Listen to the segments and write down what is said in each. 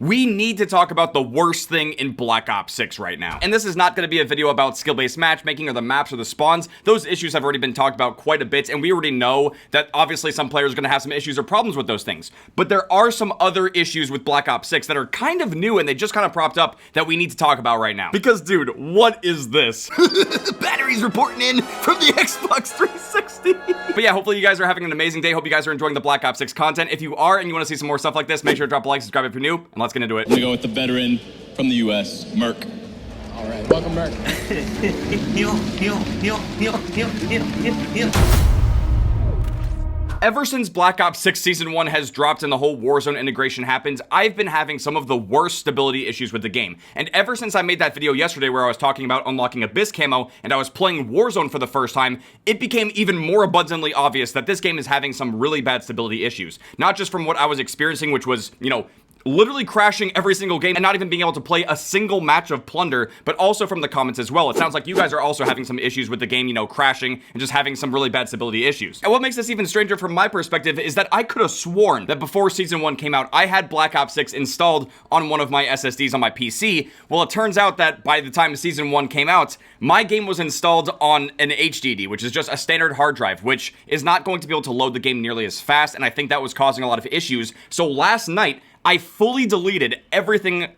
We need to talk about the worst thing in Black Ops 6 right now. And this is not going to be a video about skill-based matchmaking or the maps or the spawns. Those issues have already been talked about quite a bit, and we already know that obviously some players are going to have some issues or problems with those things. But there are some other issues with Black Ops 6 that are kind of new, and they just kind of propped up that we need to talk about right now. Because, dude, what is this? Batteries reporting in from the Xbox 360. But yeah, hopefully you guys are having an amazing day. Hope you guys are enjoying the Black Ops 6 content. If you are and you want to see some more stuff like this, make sure to drop a like, subscribe if you're new, and let's get into it. I'm gonna go with the veteran from the US, Merc. All right, welcome, Merc. Ever since Black Ops 6 Season 1 has dropped and the whole Warzone integration happened, I've been having some of the worst stability issues with the game. And ever since I made that video yesterday where I was talking about unlocking Abyss camo and I was playing Warzone for the first time, it became even more abundantly obvious that this game is having some really bad stability issues. Not just from what I was experiencing, which was, literally crashing every single game and not even being able to play a single match of Plunder, but also from the comments as well. It sounds like you guys are also having some issues with the game, crashing and just having some really bad stability issues. And what makes this even stranger from my perspective is that I could have sworn that before Season 1 came out, I had Black Ops 6 installed on one of my SSDs on my PC. Well, it turns out that by the time Season 1 came out, my game was installed on an HDD, which is just a standard hard drive, which is not going to be able to load the game nearly as fast, and I think that was causing a lot of issues. So last night, I fully deleted everything,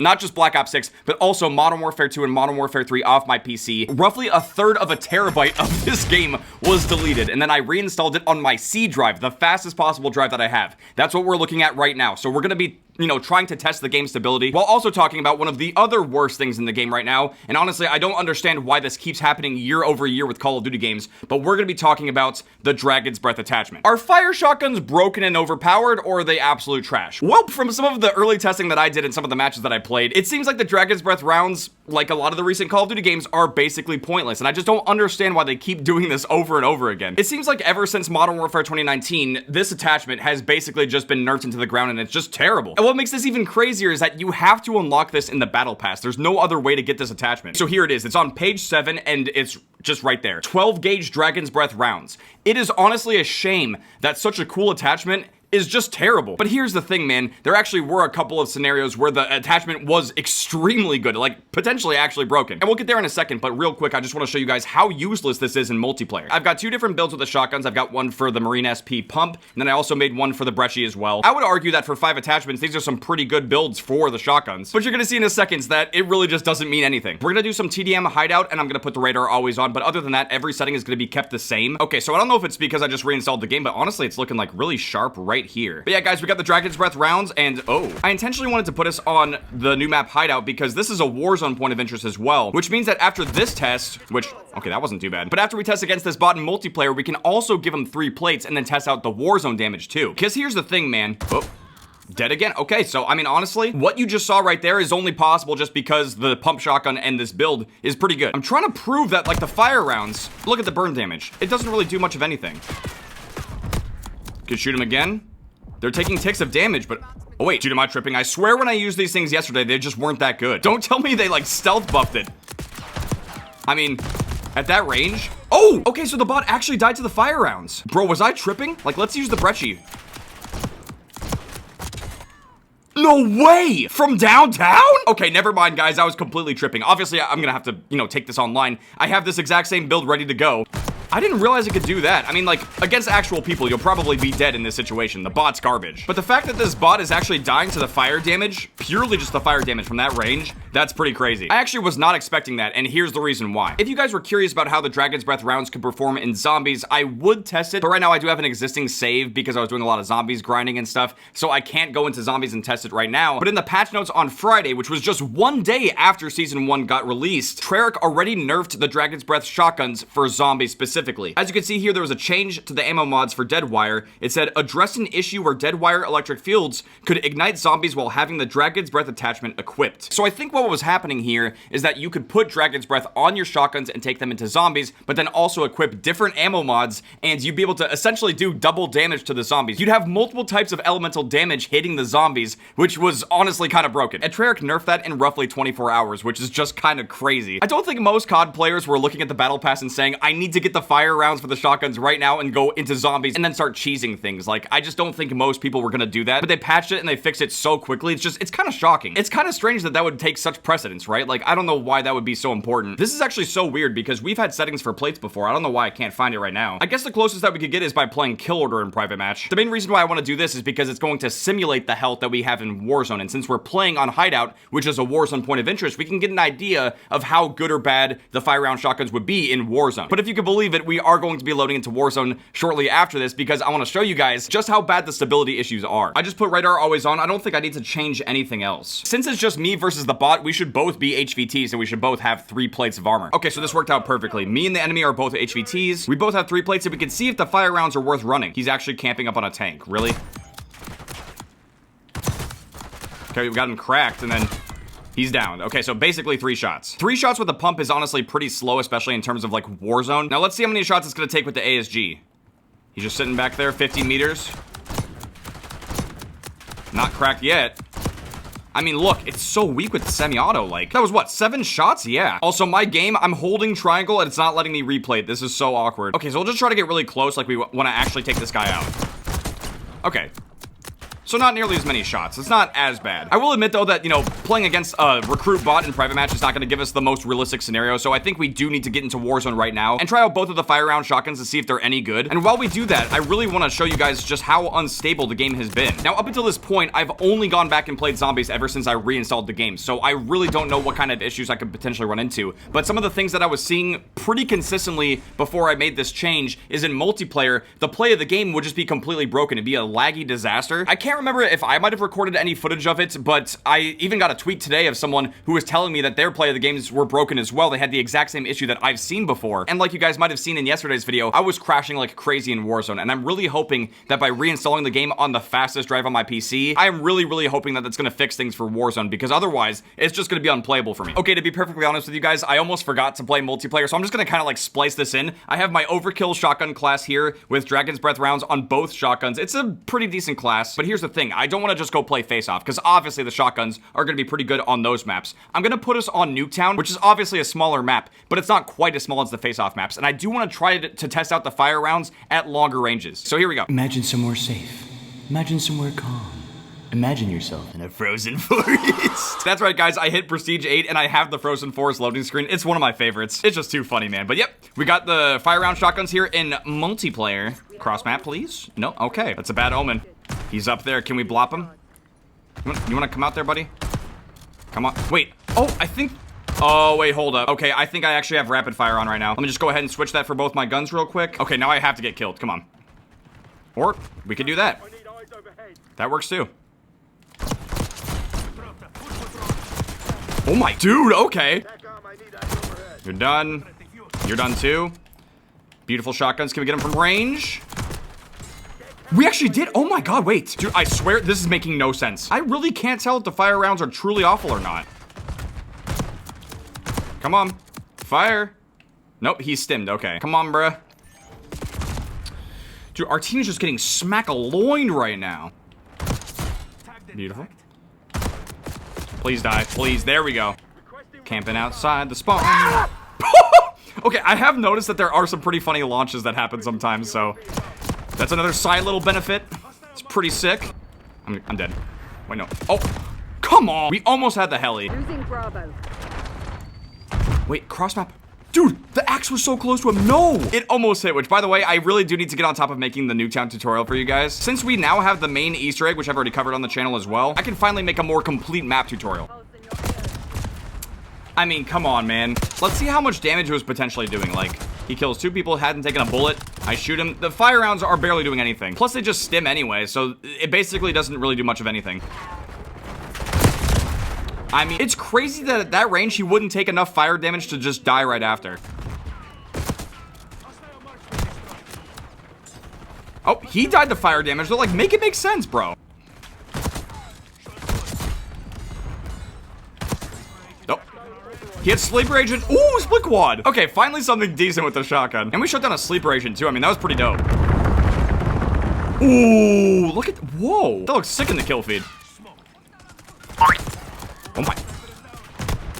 not just Black Ops 6, but also Modern Warfare 2 and Modern Warfare 3 off my PC. Roughly a third of a terabyte of this game was deleted, and then I reinstalled it on my C drive, the fastest possible drive that I have. That's what we're looking at right now. So we're gonna be trying to test the game stability while also talking about one of the other worst things in the game right now. And honestly, I don't understand why this keeps happening year over year with Call of Duty games, but we're going to be talking about the Dragon's Breath attachment. Are fire shotguns broken and overpowered, or are they absolute trash? Well, from some of the early testing that I did in some of the matches that I played, it seems like the Dragon's Breath rounds, like a lot of the recent Call of Duty games, are basically pointless, and I just don't understand why they keep doing this over and over again. It seems like ever since Modern Warfare 2019, this attachment has basically just been nerfed into the ground, and it's just terrible. And what makes this even crazier is that you have to unlock this in the battle pass. There's no other way to get this attachment. So here it is. It's on page 7, and it's just right there. 12 gauge Dragon's Breath rounds. It is honestly a shame that such a cool attachment is just terrible. But here's the thing, man. There actually were a couple of scenarios where the attachment was extremely good, like potentially actually broken. And we'll get there in a second, but real quick, I just want to show you guys how useless this is in multiplayer. I've got two different builds with the shotguns. I've got one for the Marine SP pump, and then I also made one for the Brecci as well. I would argue that for 5 attachments, these are some pretty good builds for the shotguns. But you're gonna see in a second that it really just doesn't mean anything. We're gonna do some TDM hideout, and I'm gonna put the radar always on, but other than that, every setting is gonna be kept the same. Okay, so I don't know if it's because I just reinstalled the game, but honestly, it's looking like really sharp right here. But yeah, guys, we got the Dragon's Breath rounds, and I intentionally wanted to put us on the new map hideout because this is a Warzone point of interest as well, which means that after this test, okay, that wasn't too bad, but after we test against this bot in multiplayer, we can also give him 3 plates and then test out the Warzone damage too. Because here's the thing, man. Dead again? Okay, so, I mean, honestly, what you just saw right there is only possible just because the pump shotgun and this build is pretty good. I'm trying to prove that, like, the fire rounds, look at the burn damage. It doesn't really do much of anything. Could shoot him again. They're taking ticks of damage, but... Oh, wait, dude, am I tripping? I swear when I used these things yesterday, they just weren't that good. Don't tell me they, like, stealth buffed it. I mean, at that range... Oh! Okay, so the bot actually died to the fire rounds. Bro, was I tripping? Like, let's use the Brecci. No way! From downtown? Okay, never mind, guys. I was completely tripping. Obviously, I'm gonna have to, take this online. I have this exact same build ready to go. I didn't realize it could do that. I mean, like, against actual people, you'll probably be dead in this situation. The bot's garbage. But the fact that this bot is actually dying to the fire damage, purely just the fire damage from that range, that's pretty crazy. I actually was not expecting that, and here's the reason why. If you guys were curious about how the Dragon's Breath rounds could perform in zombies, I would test it, but right now I do have an existing save because I was doing a lot of zombies grinding and stuff, so I can't go into zombies and test it right now. But in the patch notes on Friday, which was just one day after Season 1 got released, Treyarch already nerfed the Dragon's Breath shotguns for zombies specifically. As you can see here, there was a change to the ammo mods for Deadwire. It said, address an issue where Deadwire electric fields could ignite zombies while having the Dragon's Breath attachment equipped. So I think what was happening here is that you could put Dragon's Breath on your shotguns and take them into zombies, but then also equip different ammo mods, and you'd be able to essentially do double damage to the zombies. You'd have multiple types of elemental damage hitting the zombies, which was honestly kind of broken. And Treyarch nerfed that in roughly 24 hours, which is just kind of crazy. I don't think most COD players were looking at the battle pass and saying, I need to get the fire rounds for the shotguns right now and go into zombies and then start cheesing things. Like, I just don't think most people were gonna do that, but they patched it and they fixed it so quickly. It's kind of shocking. It's kind of strange that that would take such precedence, right? Like, I don't know why that would be so important. This is actually so weird because we've had settings for plates before. I don't know why I can't find it right now. I guess the closest that we could get is by playing kill order in private match. The main reason why I want to do this is because it's going to simulate the health that we have in Warzone, and since we're playing on Hideout, which is a Warzone point of interest, we can get an idea of how good or bad the fire round shotguns would be in Warzone. But if you can believe it, we are going to be loading into Warzone shortly after this because I want to show you guys just how bad the stability issues are. I just put radar always on. I don't think I need to change anything else. Since it's just me versus the bot, we should both be HVTs and we should both have 3 plates of armor. Okay, so this worked out perfectly. Me and the enemy are both HVTs. We both have 3 plates and we can see if the fire rounds are worth running. He's actually camping up on a tank. Really? Okay, we got him cracked and then he's down. Okay, so basically 3 shots. 3 shots with the pump is honestly pretty slow, especially in terms of like Warzone. Now let's see how many shots it's gonna take with the ASG. He's just sitting back there, 50 meters. Not cracked yet. I mean, look, it's so weak with the semi-auto, like. That was what, 7 shots? Yeah. Also, my game, I'm holding triangle and it's not letting me replay it. This is so awkward. Okay, so we'll just try to get really close, like we want to actually take this guy out. Okay. So not nearly as many shots. It's not as bad. I will admit, though, that, you know, playing against a recruit bot in private match is not going to give us the most realistic scenario, so I think we do need to get into Warzone right now and try out both of the fire round shotguns to see if they're any good. And while we do that, I really want to show you guys just how unstable the game has been. Now, up until this point, I've only gone back and played zombies ever since I reinstalled the game, so I really don't know what kind of issues I could potentially run into. But some of the things that I was seeing pretty consistently before I made this change is in multiplayer, the play of the game would just be completely broken. It'd be a laggy disaster. I can't remember if I might have recorded any footage of it, but I even got a tweet today of someone who was telling me that their play of the games were broken as well. They had the exact same issue that I've seen before. And like you guys might have seen in yesterday's video, I was crashing like crazy in Warzone, and I'm really hoping that by reinstalling the game on the fastest drive on my PC, I'm really hoping that that's gonna fix things for Warzone, because otherwise, it's just gonna be unplayable for me. Okay, to be perfectly honest with you guys, I almost forgot to play multiplayer, so I'm just gonna kind of like splice this in. I have my overkill shotgun class here with Dragon's Breath rounds on both shotguns. It's a pretty decent class, but here's the thing. I don't want to just go play face-off, because obviously the shotguns are going to be pretty good on those maps. I'm going to put us on Nuketown, which is obviously a smaller map, but it's not quite as small as the face-off maps, and I do want to try to test out the fire rounds at longer ranges. So here we go. Imagine somewhere safe. Imagine somewhere calm. Imagine yourself in a frozen forest. That's right, guys. I hit Prestige 8 and I have the Frozen Forest loading screen. It's one of my favorites. It's just too funny, man. But yep, we got the fire round shotguns here in multiplayer. Cross map, please. No? Okay. That's a bad omen. He's up there. Can we blop him? You want to come out there, buddy? Come on. Wait. Oh, I think... Oh, wait, hold up. Okay, I think I actually have rapid fire on right now. Let me just go ahead and switch that for both my guns real quick. Okay, now I have to get killed. Come on. Or we could do that. That works too. Oh my... Dude, okay. You're done. You're done too. Beautiful shotguns. Can we get them from range? We actually did. Oh my god, wait. Dude, I swear this is making no sense. I really can't tell if the fire rounds are truly awful or not. Come on. Fire. Nope, he's stimmed. Okay. Come on, bruh. Dude, our team is just getting smack-a-loined right now. Beautiful. Please die. Please. There we go. Camping outside the spawn. Okay, I have noticed that there are some pretty funny launches that happen sometimes, so... That's another side little benefit. It's pretty sick. I'm dead. Wait, no. Oh, come on. We almost had the heli. Losing Bravo. Wait, cross map. Dude, the axe was so close to him. No, it almost hit, which by the way, I really do need to get on top of making the Nuketown tutorial for you guys. Since we now have the main Easter egg, which I've already covered on the channel as well, I can finally make a more complete map tutorial. I mean, come on, man. Let's see how much damage it was potentially doing. Like, he kills 2 people, hadn't taken a bullet. I shoot him. The fire rounds are barely doing anything. Plus, they just stim anyway, so it basically doesn't really do much of anything. I mean, it's crazy that at that range, he wouldn't take enough fire damage to just die right after. Oh, he died to fire damage. They're like, make it make sense, bro. Nope. He had sleeper agent. Ooh, split quad. Okay, finally something decent with the shotgun. And we shut down a sleeper agent too. I mean, that was pretty dope. Ooh, look at, whoa. That looks sick in the kill feed. Oh my.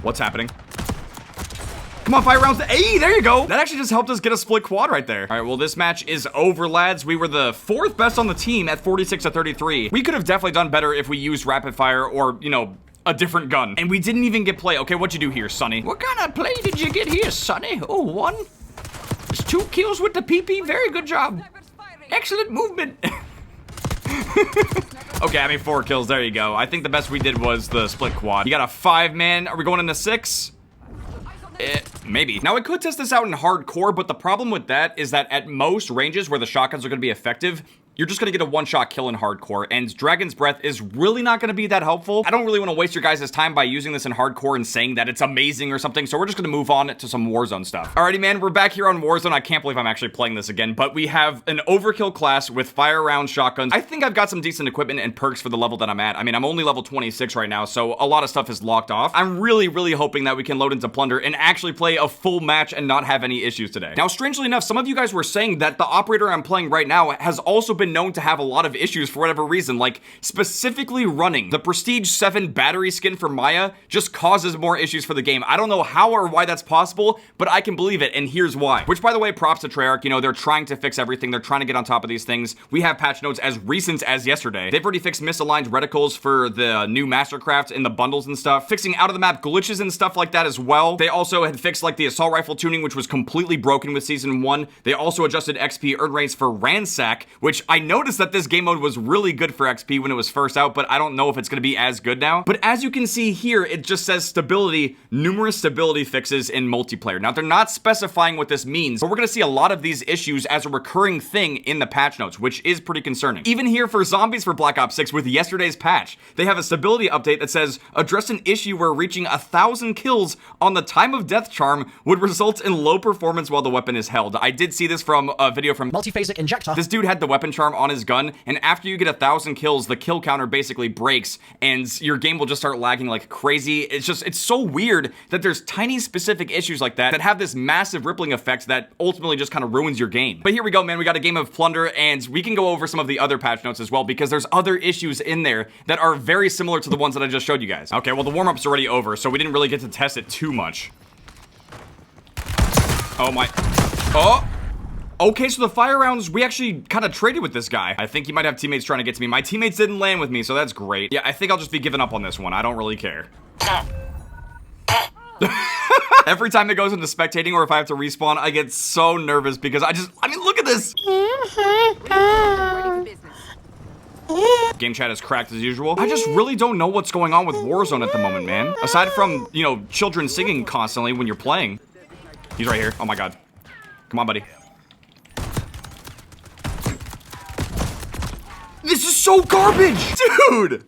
What's happening? Come on, 5 rounds. Hey, there you go. That actually just helped us get a split quad right there. All right, well, this match is over, lads. We were the 4th best on the team at 46 to 33. We could have definitely done better if we used rapid fire or, you know, a different gun. And we didn't even get play. Okay, what'd you do here, Sonny? What kind of play did you get here, Sonny? Oh, 1. It's 2 kills with the PP. Very good job. Excellent movement. Okay, I mean 4 kills. There you go. I think the best we did was the split quad. You got a 5-man. Are we going into 6? Maybe. Now, I could test this out in hardcore, but the problem with that is that at most ranges where the shotguns are going to be effective, you're just going to get a 1-shot kill in hardcore, and Dragon's Breath is really not going to be that helpful. I don't really want to waste your guys' time by using this in hardcore and saying that it's amazing or something, so we're just going to move on to some Warzone stuff. Alrighty, man, we're back here on Warzone. I can't believe I'm actually playing this again, but we have an overkill class with fire round shotguns. I think I've got some decent equipment and perks for the level that I'm at. I mean, I'm only level 26 right now, so a lot of stuff is locked off. I'm really, really hoping that we can load into Plunder and actually play a full match and not have any issues today. Now, strangely enough, some of you guys were saying that the operator I'm playing right now has also been known to have a lot of issues for whatever reason, like specifically running. The Prestige 7 battery skin for Maya just causes more issues for the game. I don't know how or why that's possible, but I can believe it, and here's why. Which, by the way, props to Treyarch. You know, they're trying to fix everything. They're trying to get on top of these things. We have patch notes as recent as yesterday. They've already fixed misaligned reticles for the new Mastercraft in the bundles and stuff, fixing out-of-the-map glitches and stuff like that as well. They also had fixed, like, the assault rifle tuning, which was completely broken with Season 1. They also adjusted XP earn rates for Ransack, which I noticed that this game mode was really good for XP when it was first out, but I don't know if it's going to be as good now. But as you can see here, it just says stability, numerous stability fixes in multiplayer. Now, they're not specifying what this means, but we're going to see a lot of these issues as a recurring thing in the patch notes, which is pretty concerning. Even here for zombies for Black Ops 6 with yesterday's patch, they have a stability update that says, address an issue where reaching 1,000 kills on the time of death charm would result in low performance while the weapon is held. I did see this from a video from Multiphasic Injector. This dude had the weapon charm on his gun, and after you get 1,000 kills, the kill counter basically breaks, and your game will just start lagging like crazy. It's so weird that there's tiny specific issues like that have this massive rippling effect that ultimately just kind of ruins your game. But here we go, man. We got a game of Plunder, and we can go over some of the other patch notes as well, because there's other issues in there that are very similar to the ones that I just showed you guys. Okay, well, the warm-up's already over, so we didn't really get to test it too much. Oh my... Oh! Okay, so the fire rounds, we actually kind of traded with this guy. I think he might have teammates trying to get to me. My teammates didn't land with me, so that's great. Yeah, I think I'll just be giving up on this one. I don't really care. Every time it goes into spectating or if I have to respawn, I get so nervous because I mean, look at this. Game chat is cracked as usual. I just really don't know what's going on with Warzone at the moment, man. Aside from, you know, children singing constantly when you're playing. He's right here. Oh my God. Come on, buddy. This is so garbage, dude.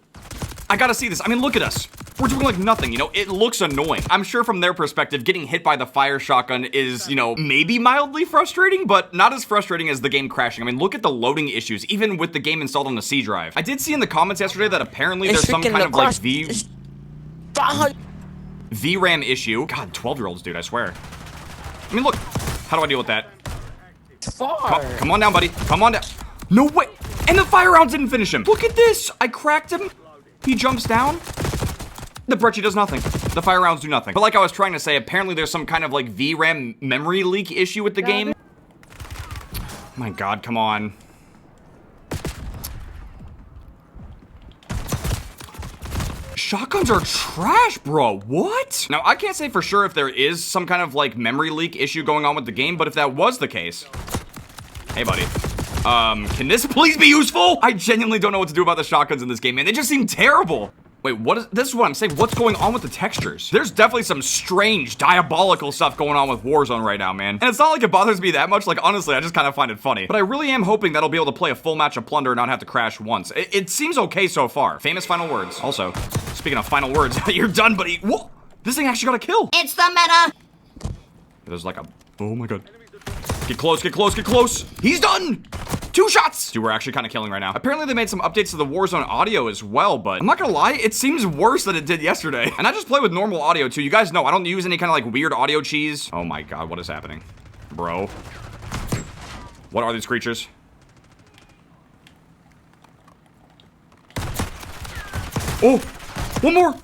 I gotta see this. I mean, look at us. We're doing like nothing, you know, it looks annoying. I'm sure from their perspective, getting hit by the fire shotgun is, you know, maybe mildly frustrating, but not as frustrating as the game crashing. I mean, look at the loading issues, even with the game installed on the C drive. I did see in the comments yesterday that apparently there's some kind of like VRAM issue. God, 12-year-olds, dude, I swear. I mean, look, how do I deal with that? Come on down, buddy. Come on down. No way. And the fire rounds didn't finish him. Look at this. I cracked him. He jumps down. The Brecci does nothing. The fire rounds do nothing. But like I was trying to say, apparently there's some kind of like VRAM memory leak issue with the game. Oh my God, come on. Shotguns are trash, bro. What? Now, I can't say for sure if there is some kind of like memory leak issue going on with the game, but if that was the case... Hey, buddy. Can this please be useful? I genuinely don't know what to do about the shotguns in this game, man. They just seem terrible. Wait, this is what I'm saying. What's going on with the textures? There's definitely some strange, diabolical stuff going on with Warzone right now, man. And it's not like it bothers me that much. Like, honestly, I just kind of find it funny. But I really am hoping that I'll be able to play a full match of Plunder and not have to crash once. It seems okay so far. Famous final words. Also, speaking of final words, you're done, buddy. Whoa! This thing actually got a kill. It's the meta. There's like a... Oh my God. Get close, get close, get close. He's done. 2 shots! Dude, we're actually kind of killing right now. Apparently they made some updates to the Warzone audio as well, but I'm not gonna lie, it seems worse than it did yesterday. And I just play with normal audio too. You guys know I don't use any kind of like weird audio cheese. Oh my God, what is happening? Bro. What are these creatures? Oh, one more.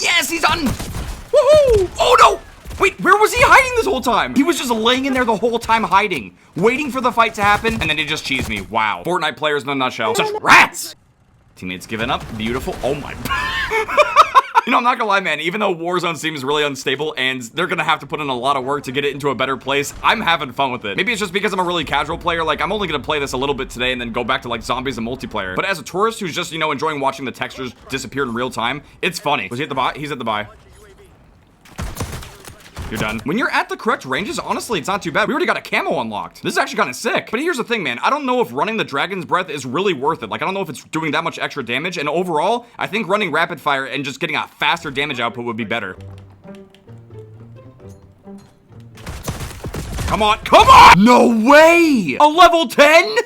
Yes, he's done. Woohoo! Oh no! Wait, where was he hiding this whole time? He was just laying in there the whole time hiding, waiting for the fight to happen, and then he just cheesed me. Wow. Fortnite players in a nutshell. Just rats! Teammates giving up. Beautiful. Oh my. You know, I'm not gonna lie, man, even though Warzone seems really unstable and they're gonna have to put in a lot of work to get it into a better place, I'm having fun with it. Maybe it's just because I'm a really casual player. Like, I'm only gonna play this a little bit today and then go back to, like, zombies and multiplayer. But as a tourist who's just, you know, enjoying watching the textures disappear in real time, it's funny. Was he at the buy? He's at the buy. You're done. When you're at the correct ranges, honestly, it's not too bad. We already got a camo unlocked. This is actually kind of sick. But here's the thing, man. I don't know if running the Dragon's Breath is really worth it. Like, I don't know if it's doing that much extra damage. And overall, I think running rapid fire and just getting a faster damage output would be better. Come on. Come on! No way! A level 10?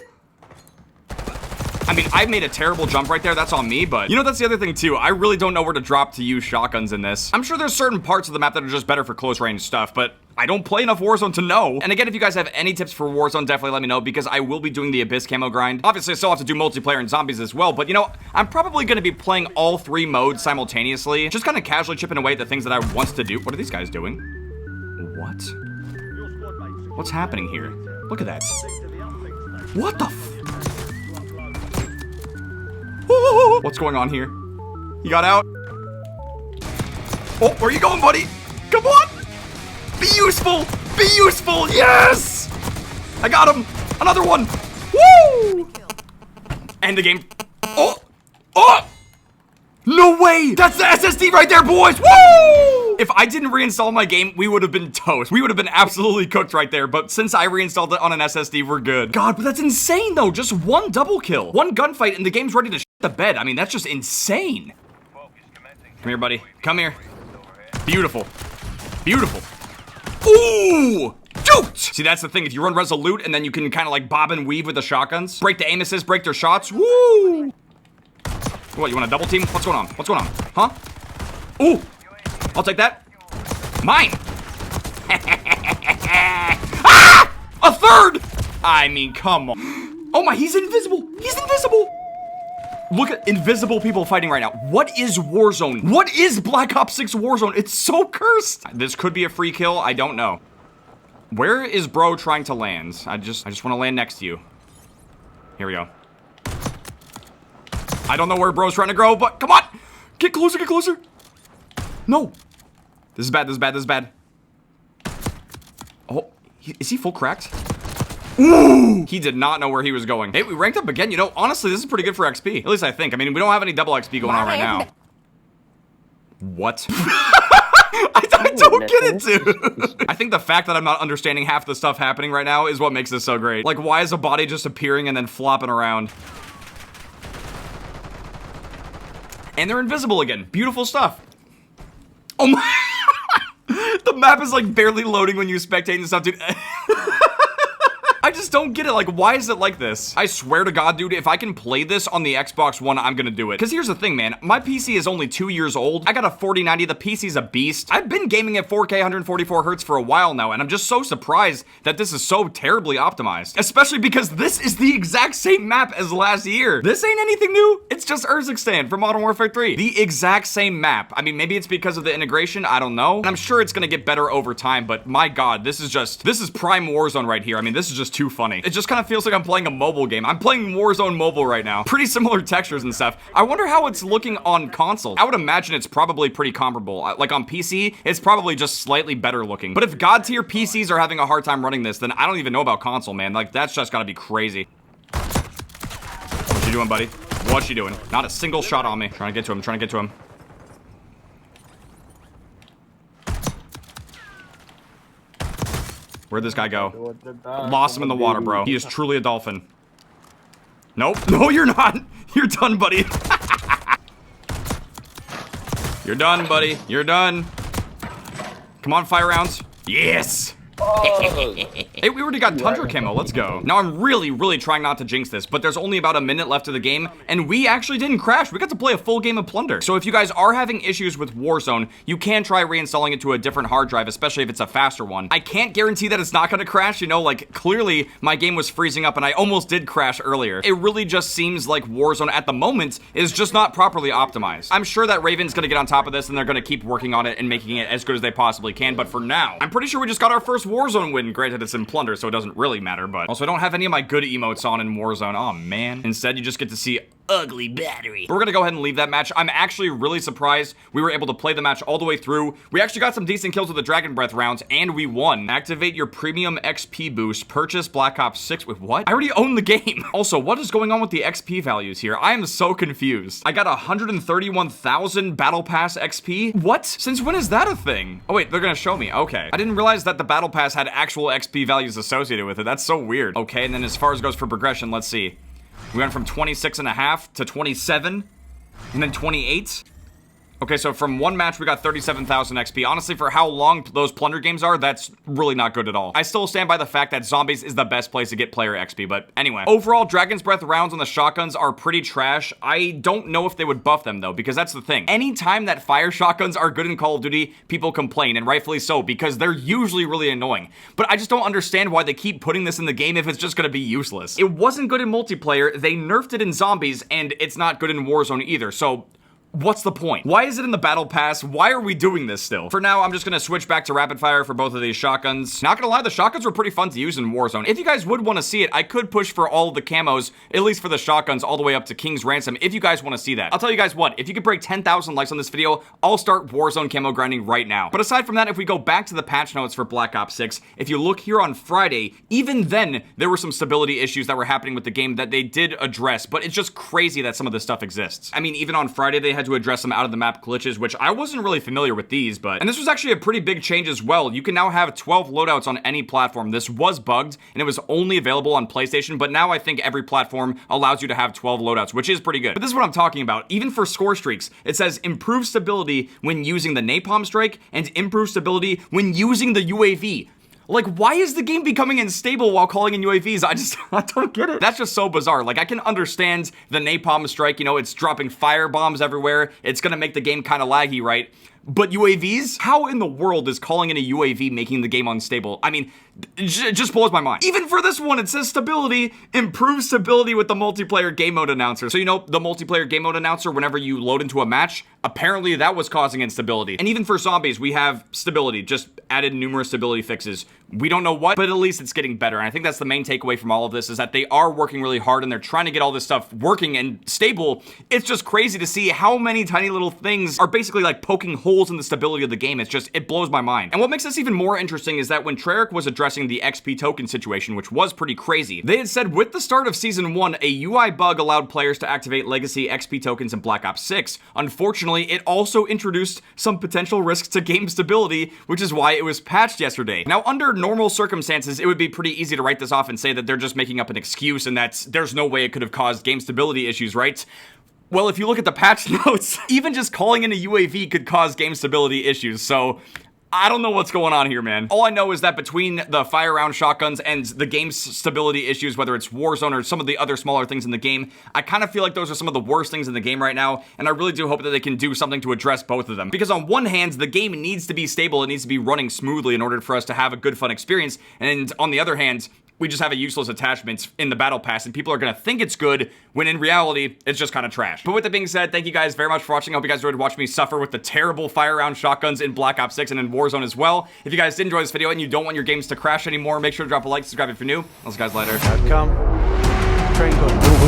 I mean, I made a terrible jump right there. That's on me, but you know, that's the other thing too. I really don't know where to drop to use shotguns in this. I'm sure there's certain parts of the map that are just better for close range stuff, but I don't play enough Warzone to know. And again, if you guys have any tips for Warzone, definitely let me know, because I will be doing the Abyss camo grind. Obviously, I still have to do multiplayer and zombies as well, but you know, I'm probably going to be playing all 3 modes simultaneously, just kind of casually chipping away at the things that I want to do. What are these guys doing? What? What's happening here? Look at that. What the f- What's going on here? You got out? Oh, where are you going, buddy? Come on! Be useful! Be useful! Yes! I got him! Another one! Woo! End the game. Oh! Oh! No way! That's the SSD right there, boys! Woo! If I didn't reinstall my game, we would have been toast. We would have been absolutely cooked right there, but since I reinstalled it on an SSD, we're good. God, but that's insane, though. Just 1 double kill. 1 gunfight, and the game's ready to shit the bed. I mean, that's just insane. Come here, buddy. Come here. Beautiful. Beautiful. Ooh! Shoot! See, that's the thing. If you run Resolute, and then you can kind of like bob and weave with the shotguns, break the aim assist, break their shots. Woo! What, you want a double team? What's going on? What's going on? Huh? Ooh! I'll take that. Mine! Ah! A third! I mean, come on. Oh my, he's invisible! He's invisible! Look at invisible people fighting right now. What is Warzone? What is Black Ops 6 Warzone? It's so cursed. This could be a free kill. I don't know. Where is bro trying to land? I just want to land next to you. Here we go. I don't know where bro's trying to go, but come on! Get closer, get closer! No! This is bad, this is bad, this is bad. Oh, is he full cracked? Ooh! He did not know where he was going. Hey, we ranked up again. You know, honestly, this is pretty good for XP. At least I think. I mean, we don't have any double XP going on right now. What? I don't get it, dude. I think the fact that I'm not understanding half the stuff happening right now is what makes this so great. Like, why is a body just appearing and then flopping around? And they're invisible again. Beautiful stuff. Oh my. The map is like barely loading when you spectate and stuff, dude. I just don't get it. Like, why is it like this? I swear to God, dude, if I can play this on the Xbox One, I'm gonna do it. Because here's the thing, man. My PC is only 2 years old. I got a 4090. The PC's a beast. I've been gaming at 4K 144 hertz for a while now, and I'm just so surprised that this is so terribly optimized. Especially because this is the exact same map as last year. This ain't anything new. It's just Urzikstan from Modern Warfare 3. The exact same map. I mean, maybe it's because of the integration. I don't know. And I'm sure it's gonna get better over time, but my God, this is prime Warzone right here. I mean, this is just too funny. It just kind of feels like I'm playing a mobile game. I'm playing Warzone Mobile right now. Pretty similar textures and stuff. I wonder how it's looking on console. I would imagine it's probably pretty comparable. Like on PC, it's probably just slightly better looking. But if God tier PCs are having a hard time running this, then I don't even know about console, man. Like, that's just gotta be crazy. What you doing, buddy? What you doing? Not a single shot on me. Trying to get to him, trying to get to him. Where'd this guy go? Lost him in the water, bro. He is truly a dolphin. Nope. No, you're not. You're done, buddy. You're done, buddy. You're done. Come on, fire rounds. Yes. Hey, we already got Tundra camo, let's go. Now I'm really trying not to jinx this, but there's only about a minute left of the game, and we actually didn't crash. We got to play a full game of Plunder. So if you guys are having issues with Warzone, you can try reinstalling it to a different hard drive, especially if it's a faster one. I can't guarantee that it's not gonna crash, you know, like clearly my game was freezing up and I almost did crash earlier. It really just seems like Warzone at the moment is just not properly optimized. I'm sure that Raven's gonna get on top of this and they're gonna keep working on it and making it as good as they possibly can, but for now, I'm pretty sure we just got our first Warzone win. Granted, it's in Plunder, so it doesn't really matter, but also I don't have any of my good emotes on in Warzone. Oh man. Instead, you just get to see ugly battery. But we're gonna go ahead and leave that match. I'm actually really surprised we were able to play the match all the way through. We actually got some decent kills with the Dragon Breath rounds, and we won. Activate your premium XP boost. Purchase Black Ops 6 with what? I already own the game. Also, what is going on with the XP values here? I am so confused. I got 131,000 Battle Pass XP? What? Since when is that a thing? Oh wait, they're gonna show me. Okay. I didn't realize that the Battle Pass had actual XP values associated with it. That's so weird. Okay, and then as far as goes for progression, let's see. We went from 26.5 to 27, and then 28. Okay, so from one match, we got 37,000 XP. Honestly, for how long those Plunder games are, that's really not good at all. I still stand by the fact that Zombies is the best place to get player XP, but anyway. Overall, Dragon's Breath rounds on the shotguns are pretty trash. I don't know if they would buff them, though, because that's the thing. Anytime that fire shotguns are good in Call of Duty, people complain, and rightfully so, because they're usually really annoying. But I just don't understand why they keep putting this in the game if it's just gonna be useless. It wasn't good in multiplayer, they nerfed it in Zombies, and it's not good in Warzone either, so what's the point? Why is it in the Battle Pass? Why are we doing this still? For now, I'm just gonna switch back to rapid fire for both of these shotguns. Not gonna lie, the shotguns were pretty fun to use in Warzone. If you guys would want to see it, I could push for all of the camos, at least for the shotguns, all the way up to King's Ransom, if you guys want to see that. I'll tell you guys what, if you could break 10,000 likes on this video, I'll start Warzone camo grinding right now. But aside from that, if we go back to the patch notes for Black Ops 6, if you look here on Friday, even then, there were some stability issues that were happening with the game that they did address, but it's just crazy that some of this stuff exists. I mean, even on Friday, they had to address some out of the map glitches, which I wasn't really familiar with these, but... And this was actually a pretty big change as well. You can now have 12 loadouts on any platform. This was bugged, and it was only available on PlayStation, but now I think every platform allows you to have 12 loadouts, which is pretty good. But this is what I'm talking about. Even for score streaks, it says improve stability when using the Napalm Strike, and improve stability when using the UAV. Like, why is the game becoming unstable while calling in UAVs? I don't get it. That's just so bizarre. Like, I can understand the Napalm Strike, you know, it's dropping fire bombs everywhere. It's gonna make the game kind of laggy, right? But UAVs? How in the world is calling in a UAV making the game unstable? I mean, it just blows my mind. Even for this one, it says stability, improve stability with the multiplayer game mode announcer. So you know, the multiplayer game mode announcer, whenever you load into a match, apparently that was causing instability. And even for Zombies, we have stability, just added numerous stability fixes. We don't know what, but at least it's getting better. And I think that's the main takeaway from all of this, is that they are working really hard and they're trying to get all this stuff working and stable. It's just crazy to see how many tiny little things are basically like poking holes in the stability of the game. It blows my mind. And what makes this even more interesting is that when Treyarch was addressing the XP token situation, which was pretty crazy, they had said with the start of Season 1, a UI bug allowed players to activate legacy XP tokens in Black Ops 6. Unfortunately, it also introduced some potential risks to game stability, which is why it was patched yesterday. Now, under normal circumstances, it would be pretty easy to write this off and say that they're just making up an excuse and that there's no way it could have caused game stability issues, right? Well, if you look at the patch notes, even just calling in a UAV could cause game stability issues, so I don't know what's going on here, man. All I know is that between the fire round shotguns and the game's stability issues, whether it's Warzone or some of the other smaller things in the game, I kind of feel like those are some of the worst things in the game right now, and I really do hope that they can do something to address both of them. Because on one hand, the game needs to be stable, it needs to be running smoothly in order for us to have a good, fun experience, and on the other hand, we just have a useless attachment in the Battle Pass, and people are gonna think it's good, when in reality, it's just kind of trash. But with that being said, thank you guys very much for watching. I hope you guys enjoyed watching me suffer with the terrible fire round shotguns in Black Ops 6 and in Warzone as well. If you guys did enjoy this video and you don't want your games to crash anymore, make sure to drop a like, subscribe if you're new. I'll see you guys later. Come. Train going.